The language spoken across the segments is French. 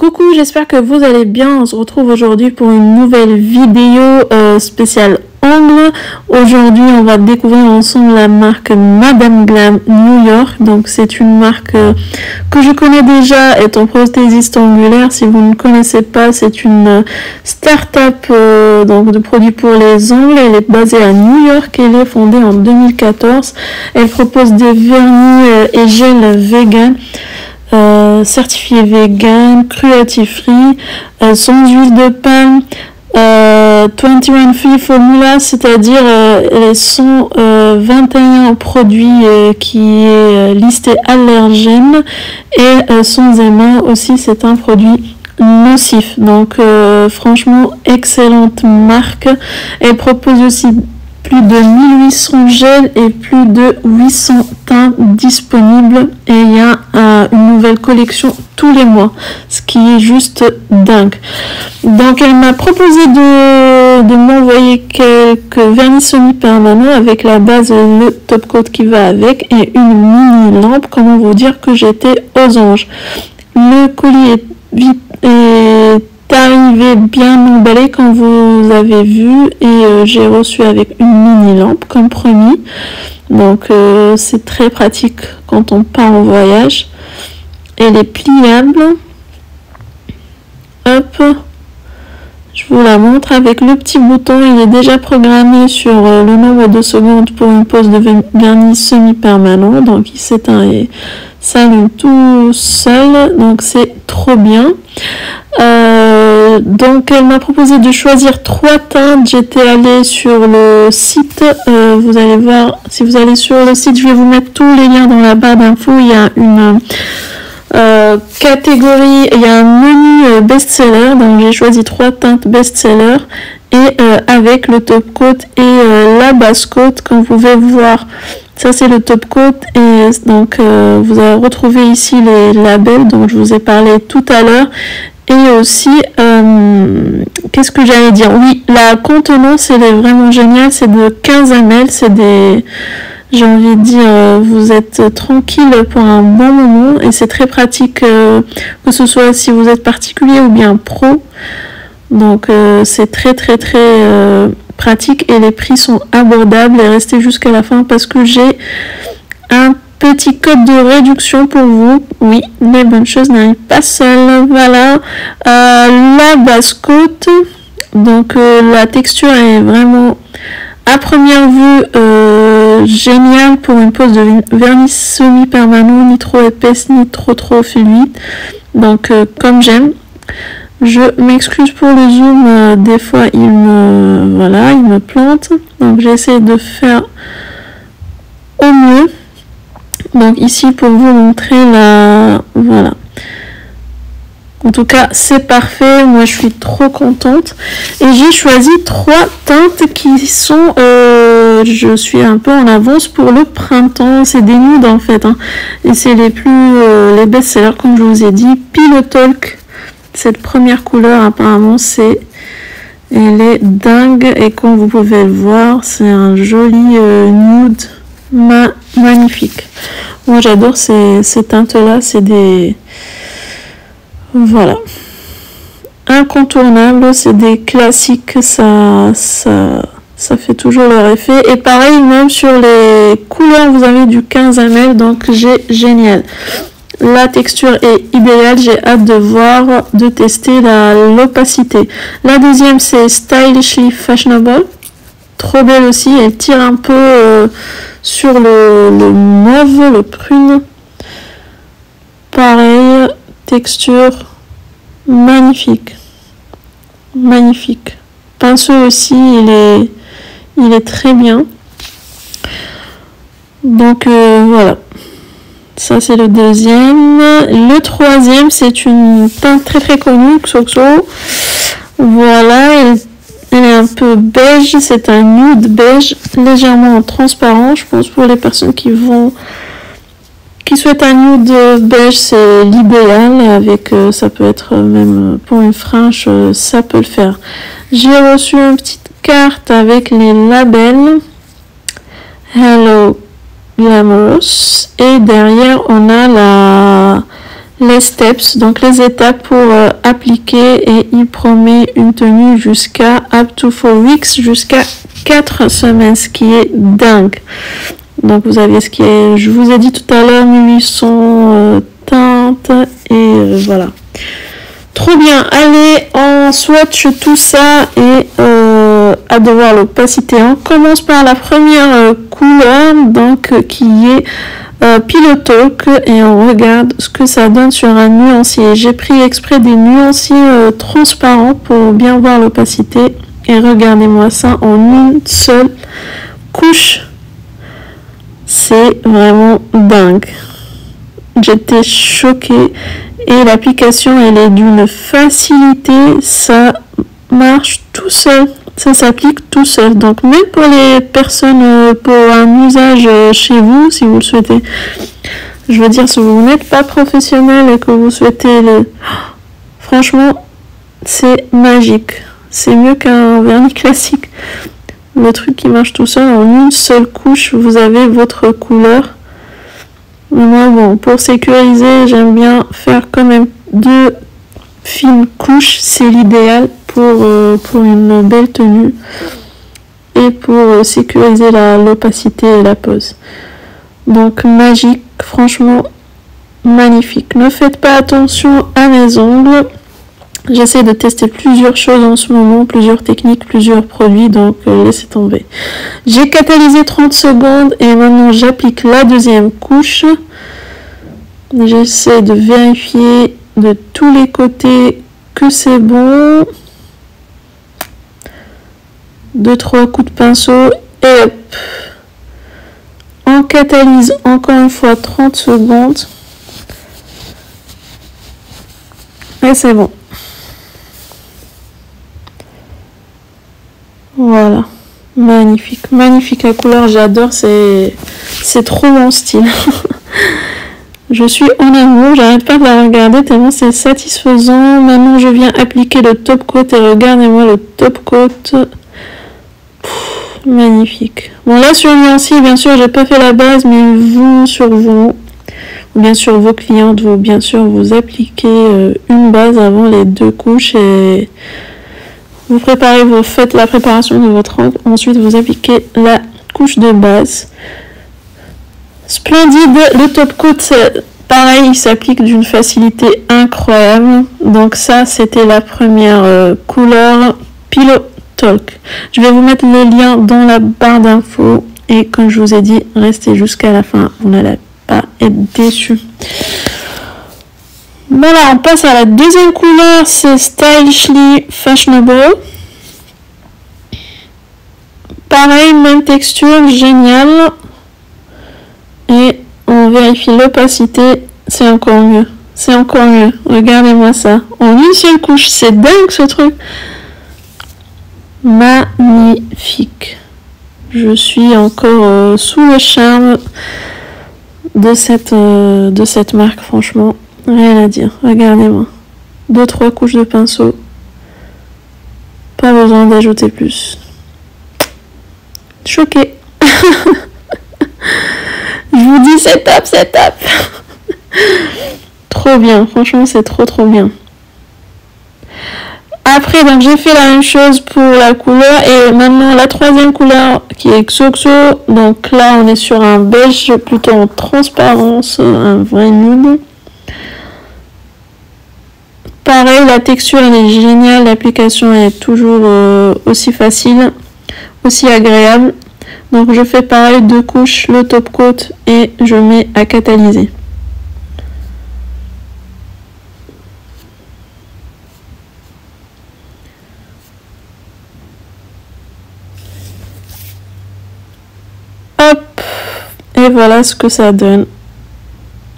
Coucou, j'espère que vous allez bien. On se retrouve aujourd'hui pour une nouvelle vidéo spéciale angle. Aujourd'hui, on va découvrir ensemble la marque Madame Glam New York. Donc, c'est une marque que je connais déjà étant prothésiste angulaire. Si vous ne connaissez pas, c'est une start-up donc de produits pour les ongles. Elle est basée à New York. Elle est fondée en 2014. Elle propose des vernis et gels vegan. Certifié vegan, cruelty free, sans huile de palme, 21 free formula, c'est-à-dire elles sont 21 produits qui est listé allergène et sans aimant aussi, c'est un produit nocif. Donc franchement excellente marque. Elle propose aussi plus de 1800 gels et plus de 800 teintes disponibles, et il y a une nouvelle collection tous les mois, ce qui est juste dingue. Donc elle m'a proposé de m'envoyer quelques vernis semi-permanents avec la base, le top coat qui va avec et une mini lampe. Comment vous dire que j'étais aux anges. Le colis est arrivé bien emballé comme vous avez vu, et j'ai reçu avec une mini lampe comme promis. Donc c'est très pratique quand on part en voyage. Elle est pliable. Hop, je vous la montre avec le petit bouton. Il est déjà programmé sur le nombre de secondes pour une pose de vernis semi-permanent. Donc il s'éteint et s'allume tout seul. Donc c'est trop bien. Donc elle m'a proposé de choisir 3 teintes. J'étais allée sur le site, vous allez voir, si vous allez sur le site, je vais vous mettre tous les liens dans la barre d'infos. Il y a une catégorie, il y a un menu best-seller, donc j'ai choisi 3 teintes best-seller, et avec le top coat et la base coat. Comme vous pouvez voir, ça c'est le top coat, et donc vous allez retrouver ici les labels dont je vous ai parlé tout à l'heure. Et aussi, qu'est-ce que j'allais dire? Oui, la contenance, elle est vraiment géniale. C'est de 15 ml. C'est des, j'ai envie de dire, vous êtes tranquille pour un bon moment. Et c'est très pratique, que ce soit si vous êtes particulier ou bien pro. Donc, c'est très pratique. Et les prix sont abordables. Et restez jusqu'à la fin parce que j'ai un petit code de réduction pour vous. Oui, les bonnes choses n'arrivent pas seules. Voilà, la base coat. Donc la texture est vraiment à première vue géniale pour une pose de vernis semi-permanent, ni trop épaisse ni trop fluide. Donc comme j'aime. Je m'excuse pour le zoom, des fois il me plante. Donc j'essaie de faire au mieux. Donc ici pour vous montrer voilà. En tout cas c'est parfait, moi je suis trop contente. Et j'ai choisi 3 teintes qui sont, je suis un peu en avance pour le printemps. C'est des nudes en fait, hein. Et c'est les les best-sellers comme je vous ai dit. Pillow Talk, cette première couleur apparemment elle est dingue, et comme vous pouvez le voir, c'est un joli nude magnifique. Moi j'adore ces teintes là, c'est des, voilà, incontournables, c'est des classiques, ça fait toujours leur effet. Et pareil, même sur les couleurs, vous avez du 15 ml, donc génial. La texture est idéale, j'ai hâte de tester l'opacité. La deuxième, c'est Stylishly Fashionable, trop belle aussi. Elle tire un peu sur le mauve, le prune. Pareil, texture magnifique. Pinceau aussi, il est très bien. Donc voilà. Ça c'est le deuxième. Le troisième, c'est une teinte très connue, Xoxo. Voilà, elle est un peu beige, c'est un nude beige légèrement transparent. Je pense pour les personnes qui souhaitent un nude beige, c'est l'idéal. Avec ça peut être même pour une frange, ça peut le faire. J'ai reçu une petite carte avec les labels Hello Glamorous, et derrière on a les steps, donc les étapes pour appliquer, et il promet une tenue jusqu'à up to 4 weeks, jusqu'à 4 semaines, ce qui est dingue. Donc vous avez ce qui est, je vous ai dit tout à l'heure, 1800 teintes, et voilà. Trop bien, allez, on swatch tout ça et hâte de voir l'opacité. On commence par la première couleur, donc qui est Pillow Talk, et on regarde ce que ça donne sur un nuancier. J'ai pris exprès des nuanciers transparents pour bien voir l'opacité, et regardez-moi ça en une seule couche. C'est vraiment dingue. J'étais choquée, et l'application elle est d'une facilité, ça marche tout seul, ça s'applique tout seul. Donc même pour les personnes, pour un usage chez vous, si vous le souhaitez, je veux dire, si vous n'êtes pas professionnel et que vous souhaitez le... Franchement, c'est magique, c'est mieux qu'un vernis classique. Le truc qui marche tout seul, en une seule couche, vous avez votre couleur. Moi, bon, pour sécuriser, j'aime bien faire quand même 2 fines couches, c'est l'idéal pour une belle tenue et pour sécuriser l'opacité et la pose. Donc magique, franchement magnifique. Ne faites pas attention à mes ongles. J'essaie de tester plusieurs choses en ce moment, plusieurs techniques, plusieurs produits, donc laissez tomber. J'ai catalysé 30 secondes et maintenant j'applique la deuxième couche. J'essaie de vérifier de tous les côtés que c'est bon. 2-3 coups de pinceau et hop. On catalyse encore une fois 30 secondes. Et c'est bon. Voilà, magnifique, magnifique la couleur, j'adore, c'est trop mon style. Je suis en amour, j'arrête pas de la regarder tellement c'est satisfaisant. Maintenant je viens appliquer le top coat et regardez-moi le top coat. Magnifique. Bon là sur le nuancier, bien sûr j'ai pas fait la base, mais vous sur vous, ou bien sûr vos clientes, vous bien sûr vous appliquez une base avant les 2 couches et... Vous préparez, vous faites la préparation de votre ongle, ensuite vous appliquez la couche de base. Splendide, le top coat, pareil, il s'applique d'une facilité incroyable. Donc ça, c'était la première couleur Pillow Talk. Je vais vous mettre le lien dans la barre d'infos et comme je vous ai dit, restez jusqu'à la fin, vous n'allez pas être déçus. Voilà, on passe à la deuxième couleur, c'est Stylishly Fashionable. Pareil, même texture, génial. Et on vérifie l'opacité, c'est encore mieux. C'est encore mieux, regardez-moi ça. En une seule couche, c'est dingue ce truc. Magnifique. Je suis encore sous le charme de cette marque, franchement. Rien à dire, regardez-moi. 2-3 couches de pinceau. Pas besoin d'ajouter plus. Choquée. Je vous dis, c'est top, c'est top. Trop bien, franchement, c'est trop bien. Après, donc j'ai fait la même chose pour la couleur. Et maintenant, la troisième couleur qui est Xoxo. Donc là, on est sur un beige plutôt en transparence, un vrai nude. Pareil, la texture elle est géniale, l'application est toujours aussi facile, aussi agréable. Donc je fais pareil, 2 couches, le top coat et je mets à catalyser. Hop, et voilà ce que ça donne.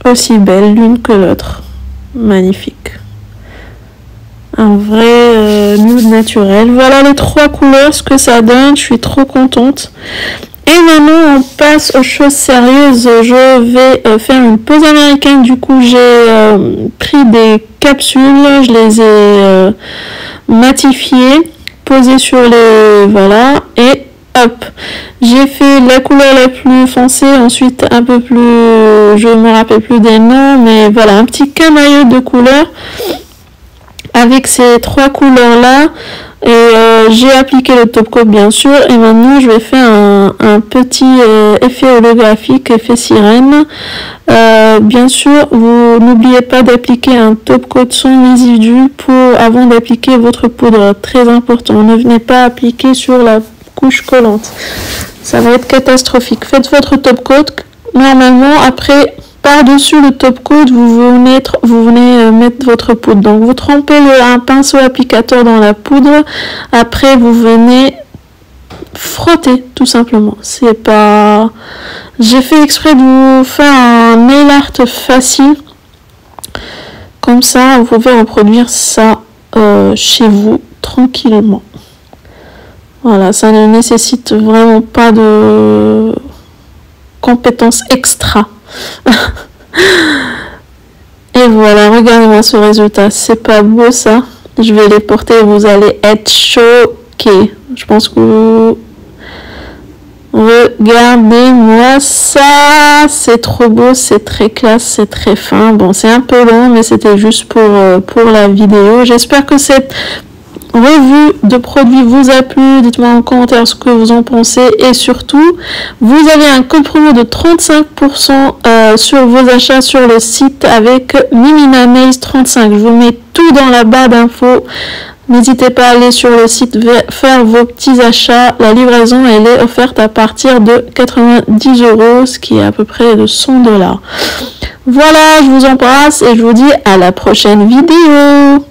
Aussi belle l'une que l'autre. Magnifique. Un vrai nude naturel. Voilà les 3 couleurs, ce que ça donne. Je suis trop contente. Et maintenant, on passe aux choses sérieuses. Je vais faire une pose américaine. Du coup, j'ai pris des capsules. Je les ai matifiées, posées sur les... Voilà. Et hop, j'ai fait la couleur la plus foncée, ensuite un peu plus, je me rappelle plus des noms, mais voilà, un petit camailleux de couleurs avec ces trois couleurs là. Et j'ai appliqué le top coat bien sûr, et maintenant je vais faire un petit effet holographique, effet sirène. Bien sûr, vous n'oubliez pas d'appliquer un top coat sans résidu avant d'appliquer votre poudre, très important. Ne venez pas appliquer sur la couche collante, ça va être catastrophique. Faites votre top coat, normalement après par-dessus le top coat vous venez mettre votre poudre. Donc vous trempez un pinceau applicateur dans la poudre, après vous venez frotter tout simplement. C'est pas, j'ai fait exprès de vous faire un nail art facile, comme ça vous pouvez reproduire ça chez vous tranquillement. Voilà, ça ne nécessite vraiment pas de compétences extra. Et voilà, regardez-moi ce résultat, c'est pas beau ça? Je vais les porter et vous allez être choqués. Je pense que vous... Regardez-moi ça, c'est trop beau, c'est très classe, c'est très fin. Bon, c'est un peu long, mais c'était juste pour la vidéo. J'espère que cette revue de produits vous a plu. Dites-moi en commentaire ce que vous en pensez, et surtout vous avez un code promo de 35% sur vos achats sur le site avec Mimina Nails 35. Je vous mets tout dans la barre d'infos. N'hésitez pas à aller sur le site faire vos petits achats. La livraison elle est offerte à partir de 90 €, ce qui est à peu près de 100 $. Voilà, je vous embrasse et je vous dis à la prochaine vidéo.